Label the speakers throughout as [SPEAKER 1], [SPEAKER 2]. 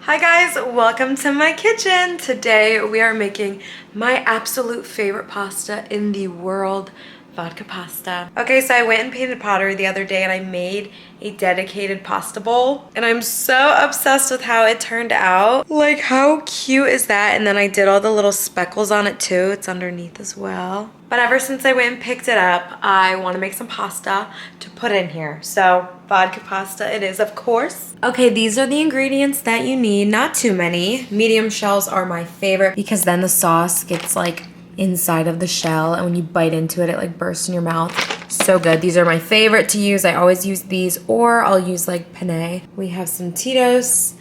[SPEAKER 1] Hi guys, welcome to my kitchen. Today we are making my absolute favorite pasta in the world, vodka pasta. Okay, so I went and painted pottery the other day and I made a dedicated pasta bowl. And I'm so obsessed with how it turned out. Like, how cute is that? And then I did all the little speckles on it too. It's underneath as well. But ever since I went and picked it up, I want to make some pasta to put in here. So vodka pasta it is, of course. Okay, these are the ingredients that you need. Not too many. Medium shells are my favorite because then the sauce gets like inside of the shell, and when you bite into it, it like bursts in your mouth. So good. These are my favorite to use. I always use these, or I'll use like penne. We have some Tito's,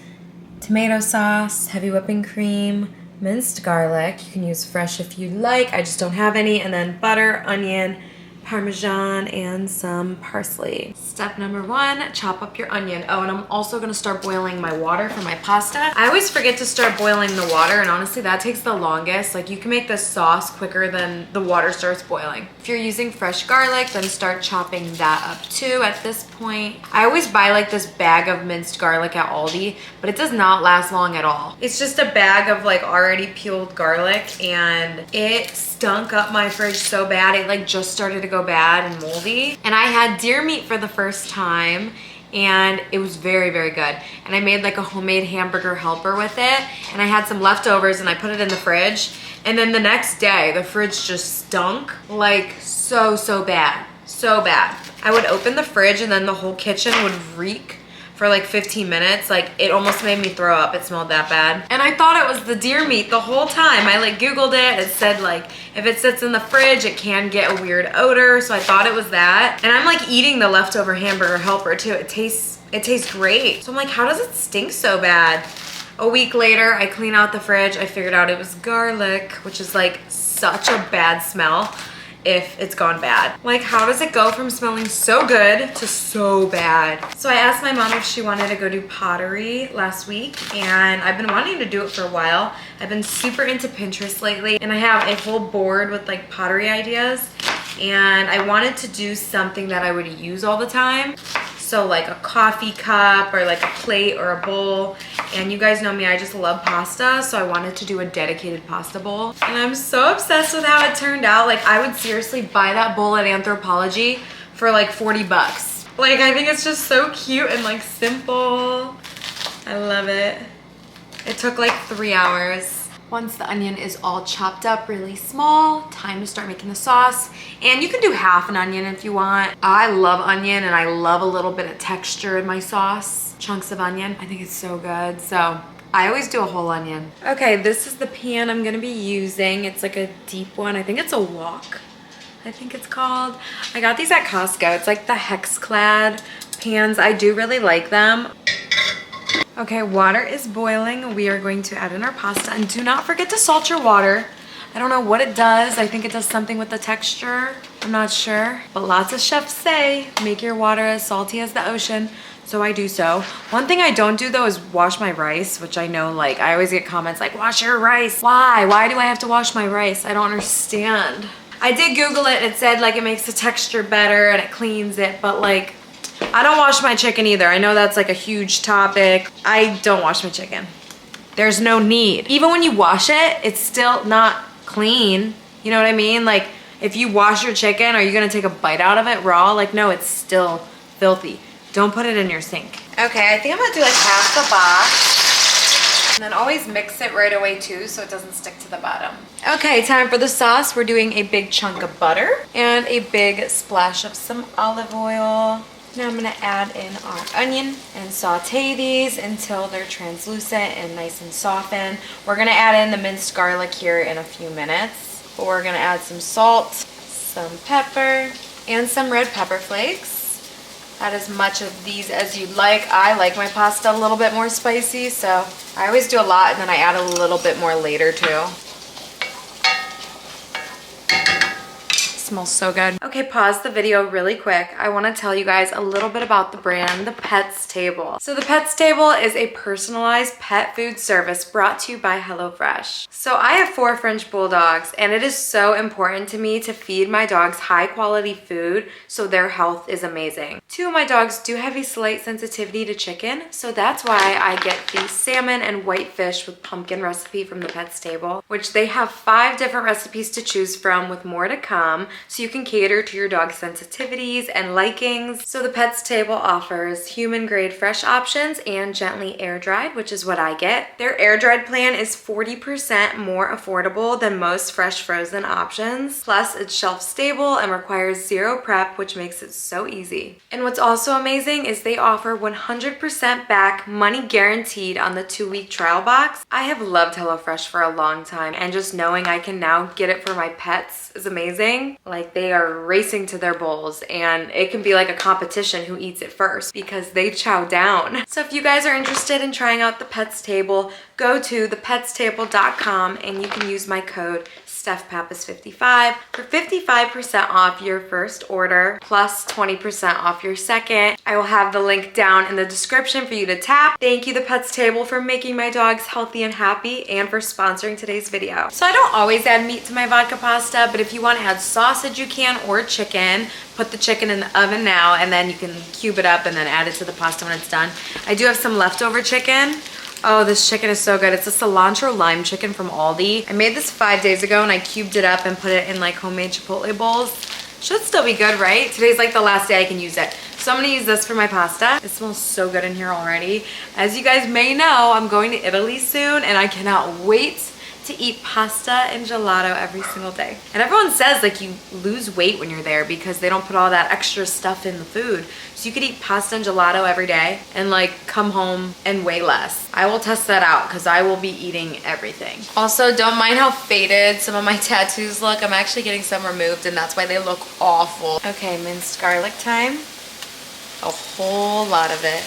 [SPEAKER 1] tomato sauce, heavy whipping cream, minced garlic. You can use fresh if you like. I just don't have any. And then butter, onion, Parmesan, and some parsley. Step number 1, chop up your onion. Oh, and I'm also gonna start boiling my water for my pasta. I always forget to start boiling the water, and honestly that takes the longest. Like, you can make this sauce quicker than the water starts boiling. If you're using fresh garlic, then start chopping that up too at this point. I always buy like this bag of minced garlic at Aldi, but it does not last long at all. It's just a bag of like already peeled garlic, and it stunk up my fridge so bad. It like just started to go bad and moldy. And I had deer meat for the first time, and it was very, very good. And I made like a homemade hamburger helper with it, and I had some leftovers and I put it in the fridge. And then the next day, the fridge just stunk like so bad, so bad. I would open the fridge and then the whole kitchen would reek for like 15 minutes. Like, it almost made me throw up. It smelled that bad. And I thought it was the deer meat the whole time. I like Googled it. It said like, if it sits in the fridge, it can get a weird odor. So I thought it was that. And I'm like eating the leftover hamburger helper too. It tastes great. So I'm like, how does it stink so bad? A week later, I clean out the fridge. I figured out it was garlic, which is like such a bad smell if it's gone bad. Like, how does it go from smelling so good to so bad? So I asked my mom if she wanted to go do pottery last week, and I've been wanting to do it for a while. I've been super into Pinterest lately, and I have a whole board with like pottery ideas, and I wanted to do something that I would use all the time. So like a coffee cup or like a plate or a bowl. And you guys know me, I just love pasta, so I wanted to do a dedicated pasta bowl. And I'm so obsessed with how it turned out. Like, I would seriously buy that bowl at Anthropologie for like 40 bucks. Like, I think it's just so cute and like simple. I love it. It took like 3 hours. Once the onion is all chopped up really small, time to start making the sauce. And you can do half an onion if you want. I love onion, and I love a little bit of texture in my sauce. Chunks of onion, I think it's so good. So I always do a whole onion. Okay, this is the pan I'm gonna be using. It's like a deep one. I think it's a wok, I think it's called. I got these at Costco. It's like the hex-clad pans. I do really like them. Okay, water is boiling. We are going to add in our pasta, and do not forget to salt your water. I don't know what it does. I think it does something with the texture. I'm not sure, but lots of chefs say make your water as salty as the ocean, so I do so. One thing I don't do though is wash my rice, which I know, like, I always get comments like, wash your rice. Why? Why do I have to wash my rice? I don't understand. I did Google it. It said like it makes the texture better and it cleans it, but like, I don't wash my chicken either. I know that's like a huge topic. I don't wash my chicken. There's no need. Even when you wash it, it's still not clean. You know what I mean? Like, if you wash your chicken, are you gonna take a bite out of it raw? Like, no, it's still filthy. Don't put it in your sink. Okay, I think I'm gonna do like half the box. And then always mix it right away too, so it doesn't stick to the bottom. Okay, time for the sauce. We're doing a big chunk of butter and a big splash of some olive oil. Now I'm gonna add in our onion and saute these until they're translucent and nice and softened. We're gonna add in the minced garlic here in a few minutes. But we're gonna add some salt, some pepper, and some red pepper flakes. Add as much of these as you'd like. I like my pasta a little bit more spicy, so I always do a lot and then I add a little bit more later too. smells so good. Okay, pause the video really quick. I want to tell you guys a little bit about the brand, the Pets Table. So the Pets Table is a personalized pet food service brought to you by HelloFresh. So I have 4 French bulldogs, and it is so important to me to feed my dogs high quality food so their health is amazing. 2 of my dogs do have a slight sensitivity to chicken, so that's why I get the salmon and white fish with pumpkin recipe from the Pets Table, which they have 5 different recipes to choose from with more to come, so you can cater to your dog's sensitivities and likings. So the Pets Table offers human grade fresh options and gently air dried, which is what I get. Their air dried plan is 40% more affordable than most fresh frozen options. Plus it's shelf stable and requires 0 prep, which makes it so easy. And what's also amazing is they offer 100% back money guaranteed on the 2-week trial box. I have loved HelloFresh for a long time, and just knowing I can now get it for my pets is amazing. Like, they are racing to their bowls, and it can be like a competition who eats it first because they chow down. So if you guys are interested in trying out the Pets Table, go to thepetstable.com and you can use my code stephpappas55 for 55% off your first order plus 20% off your second. I will have the link down in the description for you to tap. Thank you, the Pets Table, for making my dogs healthy and happy and for sponsoring today's video. So I don't always add meat to my vodka pasta, but if you want to add sausage you can, or chicken. Put the chicken in the oven now, and then you can cube it up and then add it to the pasta when it's done. I do have some leftover chicken. Oh, this chicken is so good. It's a cilantro lime chicken from Aldi. I made this 5 days ago and I cubed it up and put it in like homemade chipotle bowls. Should still be good, right? Today's like the last day I can use it. So I'm gonna use this for my pasta. It smells so good in here already. As you guys may know, I'm going to Italy soon and I cannot wait to eat pasta and gelato every single day. And everyone says like you lose weight when you're there because they don't put all that extra stuff in the food. So you could eat pasta and gelato every day and like come home and weigh less. I will test that out because I will be eating everything. Also, don't mind how faded some of my tattoos look. I'm actually getting some removed and that's why they look awful. Okay, minced garlic time. A whole lot of it.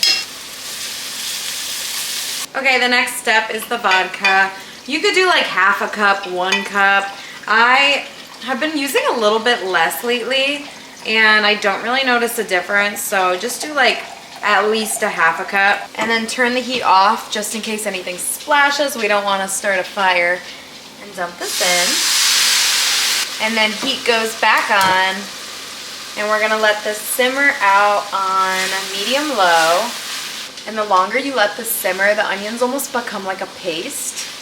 [SPEAKER 1] Okay, the next step is the vodka. You could do like half a cup, 1 cup. I have been using a little bit less lately and I don't really notice a difference. So just do like at least a half a cup and then turn the heat off just in case anything splashes. We don't want to start a fire. And dump this in. And then heat goes back on and we're gonna let this simmer out on medium low. And the longer you let this simmer, the onions almost become like a paste.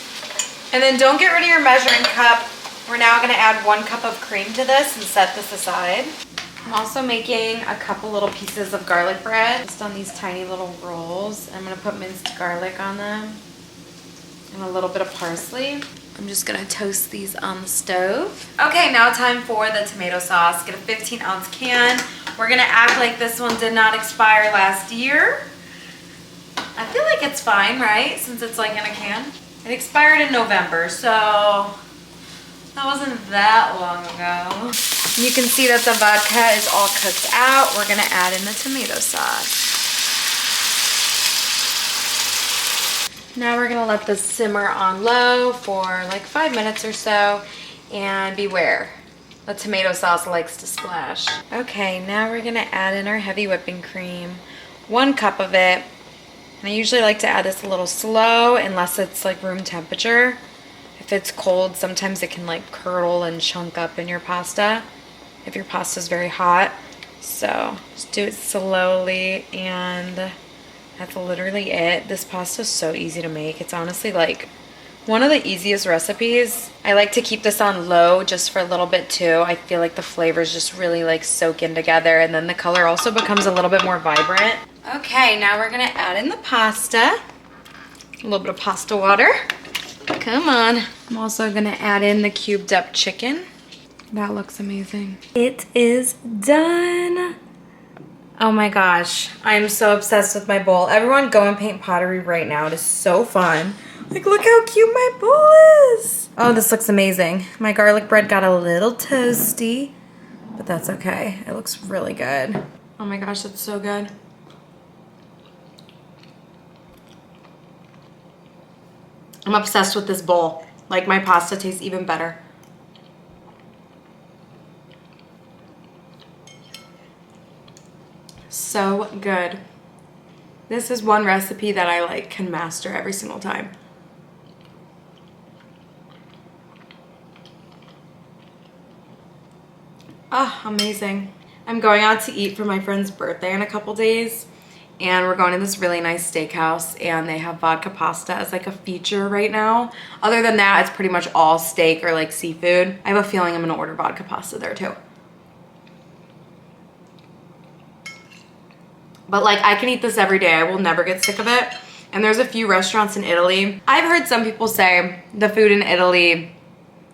[SPEAKER 1] And then don't get rid of your measuring cup. We're now gonna add 1 cup of cream to this and set this aside. I'm also making a couple little pieces of garlic bread, just on these tiny little rolls. I'm gonna put minced garlic on them and a little bit of parsley. I'm just gonna toast these on the stove. Okay, now time for the tomato sauce. Get a 15-ounce can. We're gonna act like this one did not expire last year. I feel like it's fine, right? Since it's like in a can. It expired in November, so that wasn't that long ago. You can see that the vodka is all cooked out. We're gonna add in the tomato sauce. Now we're gonna let this simmer on low for like 5 minutes or so, and beware, the tomato sauce likes to splash. Okay, now we're gonna add in our heavy whipping cream, 1 cup of it. And I usually like to add this a little slow unless it's like room temperature. If it's cold, sometimes it can like curdle and chunk up in your pasta if your pasta is very hot. So just do it slowly, and that's literally it. This pasta is so easy to make. It's honestly like one of the easiest recipes. I like to keep this on low just for a little bit too. I feel like the flavors just really like soak in together, and then the color also becomes a little bit more vibrant. Okay, now we're gonna add in the pasta. A little bit of pasta water. Come on. I'm also gonna add in the cubed up chicken. That looks amazing. It is done. Oh my gosh, I'm so obsessed with my bowl. Everyone go and paint pottery right now. It is so fun. Like, look how cute my bowl is. Oh, this looks amazing. My garlic bread got a little toasty, but that's okay. It looks really good. Oh my gosh, that's so good. I'm obsessed with this bowl. Like, my pasta tastes even better. so good. This is one recipe that I like can master every single time. Ah, amazing. I'm going out to eat for my friend's birthday in a couple days, and we're going to this really nice steakhouse, and they have vodka pasta as like a feature right now. Other than that, it's pretty much all steak or like seafood. I have a feeling I'm gonna order vodka pasta there too. But like, I can eat this every day. I will never get sick of it. And there's a few restaurants in Italy. I've heard some people say the food in Italy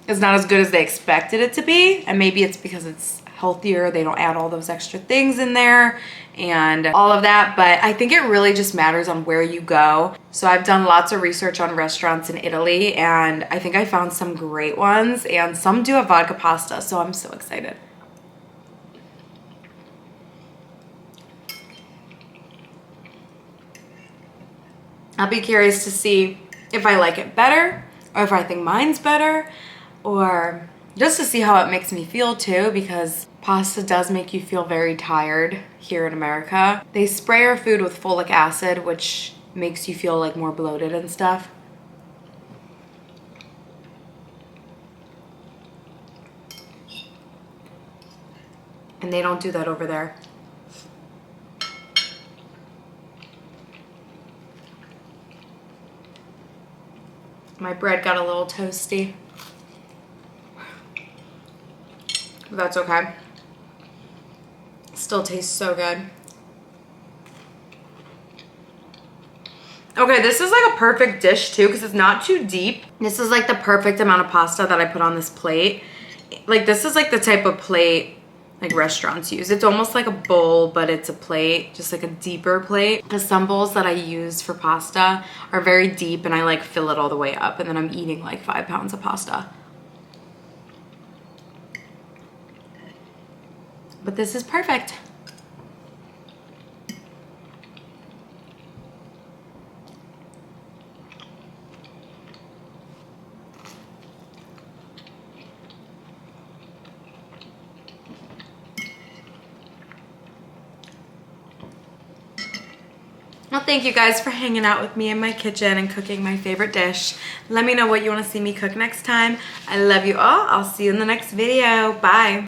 [SPEAKER 1] is not as good as they expected it to be, and maybe it's because it's healthier, they don't add all those extra things in there and all of that, but I think it really just matters on where you go. So I've done lots of research on restaurants in Italy, and I think I found some great ones, and some do have vodka pasta, so I'm so excited. I'll be curious to see if I like it better, or if I think mine's better, or just to see how it makes me feel too, because pasta does make you feel very tired here in America. They spray our food with folic acid, which makes you feel like more bloated and stuff. And they don't do that over there. My bread got a little toasty. But that's okay. Still tastes so good. Okay, this is like a perfect dish too, because it's not too deep. This is like the perfect amount of pasta that I put on this plate. Like, this is like the type of plate like restaurants use. It's almost like a bowl, but it's a plate, just like a deeper plate. Because some bowls that I use for pasta are very deep, and I like fill it all the way up, and then I'm eating like 5 pounds of pasta. But this is perfect. Well, thank you guys for hanging out with me in my kitchen and cooking my favorite dish. Let me know what you want to see me cook next time. I love you all. I'll see you in the next video. Bye.